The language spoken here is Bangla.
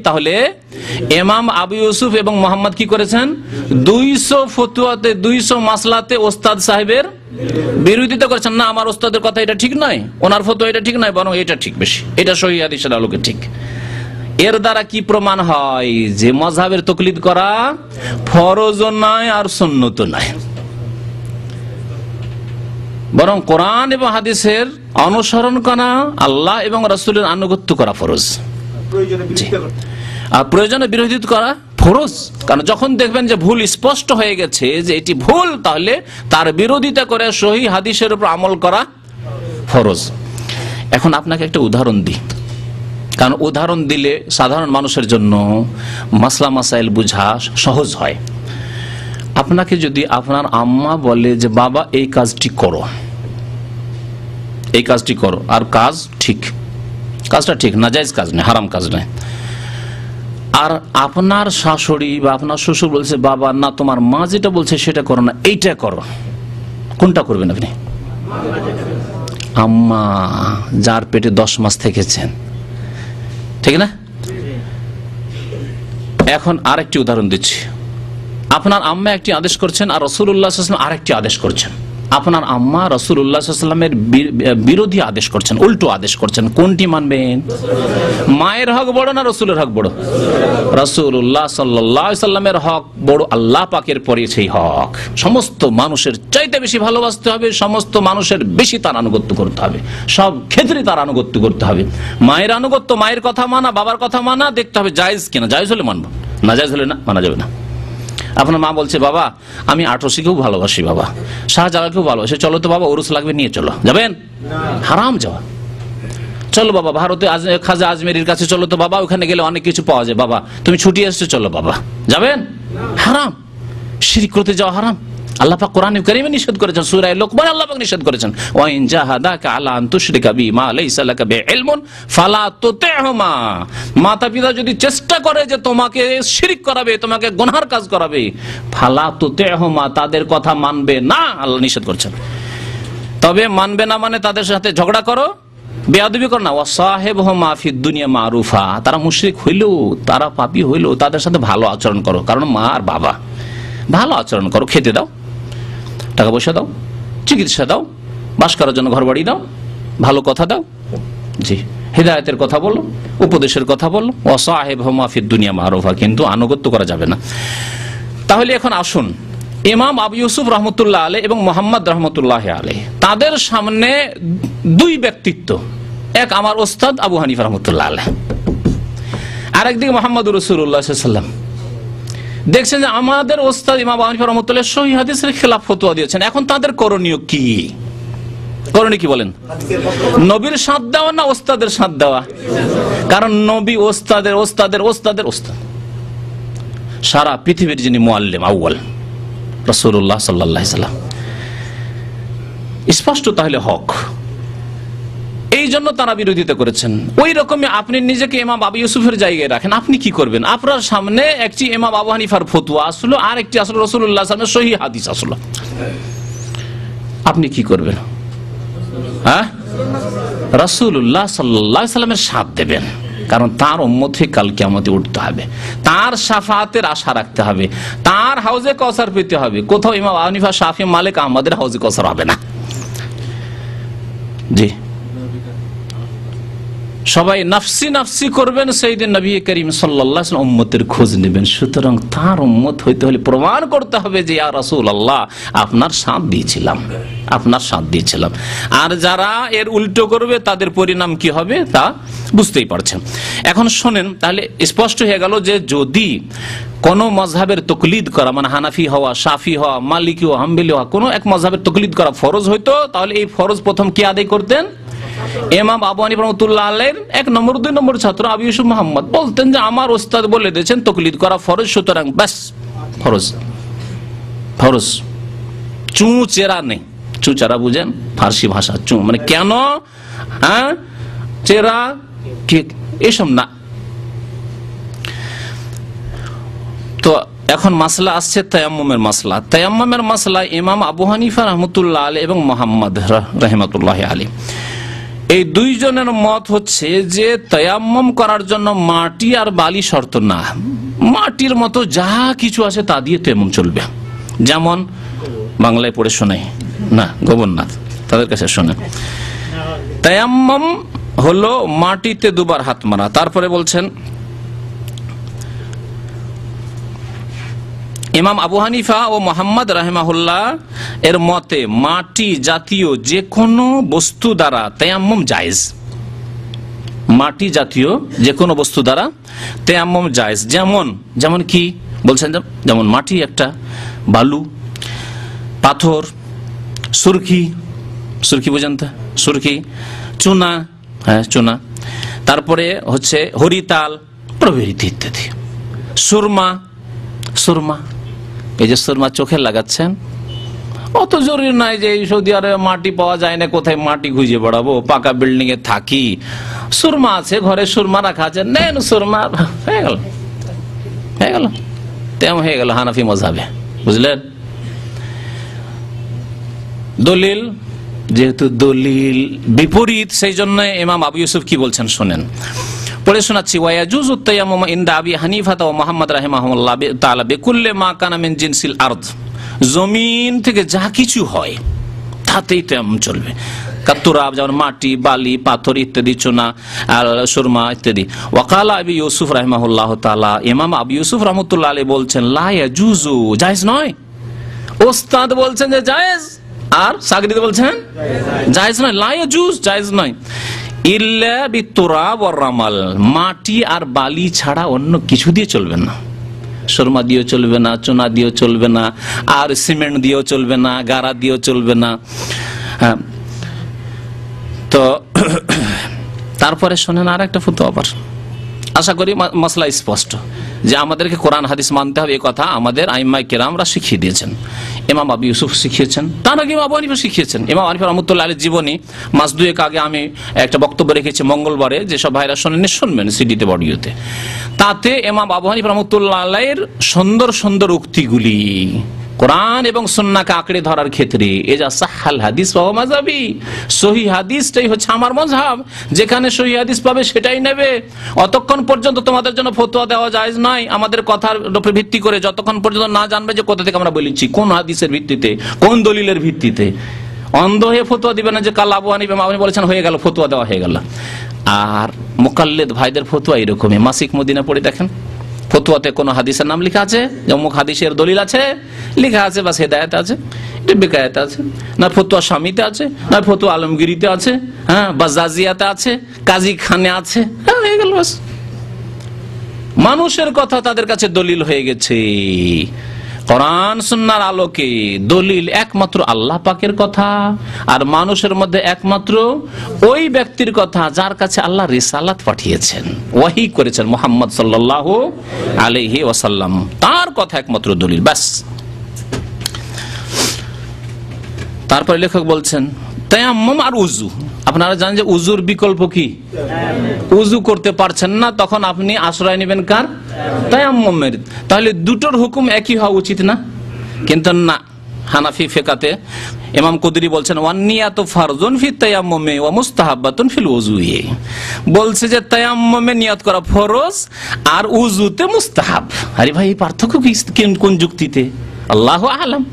তাহলে ইমাম আবু ইউসুফ এবং মোহাম্মদ কি করেছেন? 200 ফতোয়াতে 200 মাসলাতে ওস্তাদ সাহেবের বিরোধিতা করেছেন। না, আমার ওস্তাদের কথা এটা ঠিক নয়, ওনার ফতোয়া এটা ঠিক নয়, বরং এটা ঠিক, বেশি এটা সহিহ হাদিসের আলোকে ঠিক। এর দ্বারা কি প্রমাণ হয়? যে মাযহাবের তাকলিদ করা ফরজও নয় আর সুন্নতও নয়, বরং কোরআন এবং হাদিসের অনুসরণ করা, আল্লাহ এবং রাসূলের আনুগত্য করা ফরজ, আর প্রয়োজনে বিরোধিতা করা ফরজ। কারণ যখন দেখবেন যে ভুল স্পষ্ট হয়ে গেছে যে এটি ভুল, তাহলে তার বিরোধিতা করে সহিহ হাদিসের উপর আমল করা ফরজ। এখন আপনাকে একটা উদাহরণ দিই, কারণ উদাহরণ দিলে সাধারণ মানুষের জন্য মাসলা মাসাইল বোঝা সহজ হয়। আপনাকে যদি আপনার আম্মা বলে যে বাবা এই কাজটি করো, এই কাজটি করো, আর কাজ ঠিক, কাজটা ঠিক, নাজায়েজ কাজ নয়, হারাম কাজ নয়, আর আপনার শাশুড়ি বা আপনার শ্বশুর বলছে বাবা না, তোমার মা যেটা বলছে সেটা করো না, এইটা করো, কোনটা করবেন আপনি? আম্মা যার পেটে 10 মাস থেকেছেন, ঠিক না? এখন আরেকটি উদাহরণ দিচ্ছি। আপনার আম্মা একটি আদেশ করছেন আর রাসূলুল্লাহ সাল্লাল্লাহু আলাইহি ওয়াসাল্লাম আরেকটি আদেশ করছেন। আপনার আম্মা রাসূলুল্লাহ সাল্লাল্লাহু আলাইহি ওয়াসাল্লামের বিরোধী আদেশ করছেন, উল্টো আদেশ করছেন, কোনটি মানবেন? মায়ের হক বড় না রাসূলের হক বড়? রাসূলুল্লাহ সাল্লাল্লাহু আলাইহি ওয়াসাল্লামের হক বড়, আল্লাহ পাকের পরে সেই হক সমস্ত মানুষের চাইতে বেশি ভালোবাসতে হবে, সমস্ত মানুষের বেশি তার আনুগত্য করতে হবে, সব ক্ষেত্রে তার আনুগত্য করতে হবে। মায়ের আনুগত্য, মায়ের কথা মানা, বাবার কথা মানা, দেখতে হবে জায়েজ কিনা, জায়েজ হলে মানবো, না জায়েজ হলে না মানা যাবে না। আপনার মা বলছে বাবা আমি আটরশিকেও ভালোবাসি, বাবা শাহজালালকেও ভালোবাসি, চলো তো বাবা ওরস লাগবে, নিয়ে চলো, যাবেন? হারাম যাওয়া। চলো বাবা ভারতে খাজা আজমেরির কাছে চলো তো বাবা, ওখানে গেলে অনেক কিছু পাওয়া যায়, বাবা তুমি ছুটি আসছো, চলো বাবা, যাবেন? হারাম। শিরক করতে যাওয়া হারাম। আল্লাহ পাক কোরআনে কারীমে নিষেধ করেছেন, সূরা লোকমান আল্লাহ পাক নিষেধ করেছেন, ওয়া ইন জাহাদাকা আলা আন তুশরিকা বি মা লাইসা লাকা বিইলমুন ফালা তুতি'হুমা। মাতা-পিতা যদি চেষ্টা করে যে তোমাকে শিরক করাবে, তোমাকে গুনাহর কাজ করাবে, ফালা তুতি'হুমা, তাদের কথা মানবে না, আল্লাহ নিষেধ করেছেন। তবে মানবে না মানে তাদের সাথে ঝগড়া করো, বেয়াদবি করো না। ওয়া সাহিবহুমা ফিদ দুনিয়া মারুফা, তারা মুশরিক হইলেও, তারা পাপী হইলেও তাদের সাথে ভালো আচরণ করো, কারণ মা আর বাবা, ভালো আচরণ করো, খেতে দাও, টাকা পয়সা দাও, চিকিৎসা দাও, বাস করার জন্য ঘর বাড়ি দাও, ভালো কথা দাও, জি হিদায়াতের কথা বলো, উপদেশের কথা বলো। ওয়া সাহিবহুমা ফিদ দুনিয়া মারুফা, কিন্তু আনুগত্য করা যাবে না। তাহলে এখন আসুন, ইমাম আবু ইউসুফ রহমতুল্লাহ আলাইহি এবং মুহাম্মদ রহমতুল্লাহ আলাইহি, তাদের সামনে দুই ব্যক্তিত্ব, এক আমার ওস্তাদ আবু হানিফা রহমতুল্লাহ আলাইহি, আরেকদিকে মুহাম্মদুর রাসূলুল্লাহ সাল্লাল্লাহু আলাইহি ওয়াসাল্লাম। দেখছেন যে আমাদের ওস্তাদ ইমাম আবু হানিফা রহমতুল্লাহ সহিহ হাদিসের খেলাফ ফতোয়া দিয়েছেন। এখন তাদের করণীয় কি? করণীয় কি বলেন? নবীর সাথ দেওয়া না ওস্তাদের সাথ দেওয়া? কারণ নবী ওস্তাদের ওস্তাদের ওস্তাদের ওস্তাদ, সারা পৃথিবীর যিনি মুআল্লিম আউয়াল রাসূলুল্লাহ সাল্লাল্লাহু আলাইহি ওয়াসাল্লাম, স্পষ্ট তাহলে হক, এই জন্য তারা বিরোধিতা করেছেন। ওই রকমই আপনি নিজেকে ইমাম আবু ইউসুফের জায়গায় রাখেন, আপনি কি করবেন? আপনার সামনে একটি ইমাম আবু হানিফার ফতোয়া আসলো, আর একটি আসলো রাসূলুল্লাহ সাল্লাল্লাহু আলাইহি ওয়াসাল্লামের সহিহ হাদিস আসলো, আপনি কি করবেন? হ্যাঁ, রাসূলুল্লাহ সাল্লাল্লাহু আলাইহি ওয়াসাল্লামের সাথ দেবেন, কারণ তার উম্মত হয়ে কাল কিয়ামতে উঠতে হবে, তার শাফাআতের আশা রাখতে হবে, তার হাউজে কাউসার পেতে হবে। কোথাও ইমাম আবু হানিফা, শাফি, মালিক, আহমদের হাউজে কাউসার হবে না। জি, সবাই নাফসি নাফসি করবেন, সেইদিন নবী করিম সাল্লাল্লাহু আলাইহি ওয়াসাল্লাম উম্মতের খোঁজ নেবেন। সুতরাং তার উম্মত হইতে হলে প্রমাণ করতে হবে যে ইয়া রাসূলুল্লাহ আপনার সাথ দিয়েছিলাম, আপনার সাথ দিয়েছিলাম। আর যারা এর উল্টো করবে তাদের পরিণাম কি হবে তা বুঝতেই পারছেন। এখন শোনেন, তাহলে স্পষ্ট হয়ে গেল যে যদি কোন মাযহাবের তাকলিদ করা, মানে হানাফি হওয়া, শাফি হওয়া, মালিকি হওয়া, হাম্বলি হওয়া, কোন এক মাযহাবের তাকলিদ করা ফরজ হইতো, তাহলে এই ফরজ প্রথম কে আদায় করতেন? ইমাম আবু হানিফা রাহমাতুল্লাহ আলাইহির 1 নম্বর 2 নম্বর ছাত্র আবু ইউসুফ মুহাম্মদ বলতেন যে আমার ওস্তাদ বলে দিয়েছেন তাকলিদ করা ফরজ, সুতরাং বাস ফরজ। ফরজ, চু চেরা নেই, চু চেরা বুঝেন ফার্সি ভাষা, চু মানে কেন, হ্যাঁ চেরা ঠিক এসব না। তো এখন মাসলা আসছে তায়াম্মুমের মাসলা। তায়াম্মুমের মাসলা ইমাম আবু হানিফা রাহমাতুল্লাহ আলাইহি এবং মুহাম্মদ রাহমাতুল্লাহ আলাইহি এই দুইজনের মত হচ্ছে যে তায়াম্মুম করার জন্য মাটি আর বালি শর্ত না, মাটির মতো যা কিছু আছে তা দিয়ে তায়াম্মুম চলবে। যেমন বাংলায় পড়ে শোনাই না, গোবরনাথ তাদের কাছে শোনেন। তায়াম্মুম হলো মাটিতে দুবার হাত মারা। তারপরে বলছেন ইমাম আবু হানিফা ও মোহাম্মদ রাহিমাহুল্লাহ এর মতে মাটি জাতীয় যে কোনো বস্তু দ্বারা তায়াম্মুম জায়েজ। মাটি জাতীয় যে কোনো বস্তু দ্বারা তায়াম্মুম জায়েজ। যেমন কি বলছেন, যেমন মাটি একটা, বালু, পাথর, সুরকি বোঝেন তো, সুরকি, চুনা, হ্যাঁ চুনা, তারপরে হচ্ছে হরিতাল প্রভৃতি ইত্যাদি। সুরমা, এই যে সুরমা চোখে লাগাচ্ছেন, অত জরুরি নাই যে এই সৌদি আরবে মাটি পাওয়া যায় না, কোথায় মাটি খুঁজে বেড়াবো, পাকা বিল্ডিং এ থাকি, সুরমা আছে ঘরে, সুরমা রাখা আছে, নেন সুরমা, হয়ে গেল তেমন হয়ে গেল হানাফি মযহাবে, বুঝলেন। দলিল, যেহেতু দলিল বিপরীত, সেই জন্য ইমাম আবু ইউসুফ কি বলছেন শোনেন, পড়ে শোনাচ্ছি। ওয়ায়াজুজু তায়াম্মুম ইনদা আবি হানিফা ওয়া মুহাম্মদ রাহিমাহুল্লাহ তাআলা বিকুল্লি মা কানা মিন জিনসিল আরদ, জমিন থেকে যা কিছু হয় তাতেই তায়াম্মুম চলবে। কাতুরাব, যেমন মাটি, বালি, পাথর ইত্যাদি, চুনা, সুরমা ইত্যাদি। ওয়াকালা আবি ইউসুফ রাহিমাহুল্লাহ তাআলা, ইমাম আবু ইউসুফ রাহমাতুল্লাহ আলাইহি বলছেন লা ইয়াজুজু, জায়েজ নয়। ওস্তাদ বলছেন যে জায়েজ, আর সাগরিদ বলছেন জায়েজ নয়, লা ইয়াজুজ, জায়েজ নয়। ইল্লা বিতুরাব ওয়ার রামাল, মাটি আর বালি ছাড়া অন্য কিছু দিয়ে চলবে না। সুরমা দিয়েও চলবে না, চুনা দিয়েও চলবে না, আর সিমেন্ট দিয়েও চলবে না, গারা দিয়েও চলবে না। তো তারপরে শোনেন আর একটা ফতোয়া আবার, আশা করি মাসলা স্পষ্ট, যে আমাদেরকে কোরআন হাদিস মানতে হবে, এই কথা আমাদের আইম্মায়ে কেরামরা শিখিয়ে দিয়েছেন। ইমাম আবু ইউসুফ শিখিয়েছেন, তার আগে ইমাম আবু হানিফা শিখিয়েছেন। ইমাম হানিফা রাহমাতুল্লাহ আলাইহির জীবনী মাস দুয়েক আগে আমি একটা বক্তব্য রেখেছি মঙ্গলবারে, যেসব ভাইরা শোনেননি শুনবেন সিডিতে, বডিওতে। তাতে ইমাম আবু হানিফা রাহমাতুল্লাহ আলাইহির সুন্দর সুন্দর উক্তিগুলি কোরআন এবং সুন্নাহকে আঁকড়ে ধরার ক্ষেত্রে, এজা সাহাল হাদিস ওয়া মাযহাবি, সহিহ হাদিসটাই হচ্ছে আমার মাযহাব, যেখানে সহিহ হাদিস পাবে সেটাই নেবে। অতক্ষণ পর্যন্ত তোমাদের জন্য ফতোয়া দেওয়া জায়েজ নয় আমাদের কথার উপর ভিত্তি করে, যতক্ষণ পর্যন্ত না জানবে যে কোথা থেকে আমরা বলেছি, কোন হাদিসের ভিত্তিতে, কোন দলিলের ভিত্তিতে। অন্ধ হয়ে ফতোয়া দিবে না যে কাল আবু হানিফা আপনি বলেছেন হয়ে গেল, ফতোয়া দেওয়া হয়ে গেল। আর মুকাল্লিদ ভাইদের ফতোয়া এরকমই, মাসিক মদিনা পড়ে দেখেন, ফতোয়াতে কোন হাদিসের নাম লেখা আছে, অমুক হাদিসের দলিল আছে লেখা আছে, বাস হেদায়েত আছে, এটা বেকায়েত আছে, না ফতোয়া স্বামীতে আছে, না ফতোয়া আলমগিরিতে আছে, হ্যাঁ বা জাজিয়াতে আছে, কাজী খানে আছে, হ্যাঁ হয়ে গেল বাস। মানুষের কথা তাদের কাছে দলিল হয়ে গেছে। কোরআন সুন্নাহর আলোকে দলিল একমাত্র আল্লাহ পাকের কথা, আর মানুষের মধ্যে একমাত্র ওই ব্যক্তির কথা যার কাছে আল্লাহ রিসালাত পাঠিয়েছেন, ওয়াহি করেছেন, মুহাম্মদ সাল্লাল্লাহু আলাইহি ওয়াসাল্লাম, তার কথা একমাত্র দলিল, ব্যাস। তারপরে লেখক বলছেন তায়াম্মুম আর উযু, আপনারা জানেন যে উযুর বিকল্প কি, উযু করতে পারছেন না, তখন আপনি আশ্রয় নেবেন কার, তায়াম্মুমের। তাহলে দুটোর হুকুম একই হওয়া উচিত না, কিন্তু না। হানাফি ফিকাতে ইমাম কুদরি বলছেন ওয়ান নিয়াতু ফারযুন ফি তায়াম্মুমি ওয়া মুস্তাহাব্বাতুন ফিল উযুই, বলছে যে তায়াম্মুমে নিয়ত করা ফরজ আর উযুতে মুস্তাহাব। আরে ভাই এই পার্থক্য কি, কোন যুক্তিতে? আল্লাহু আ'লাম।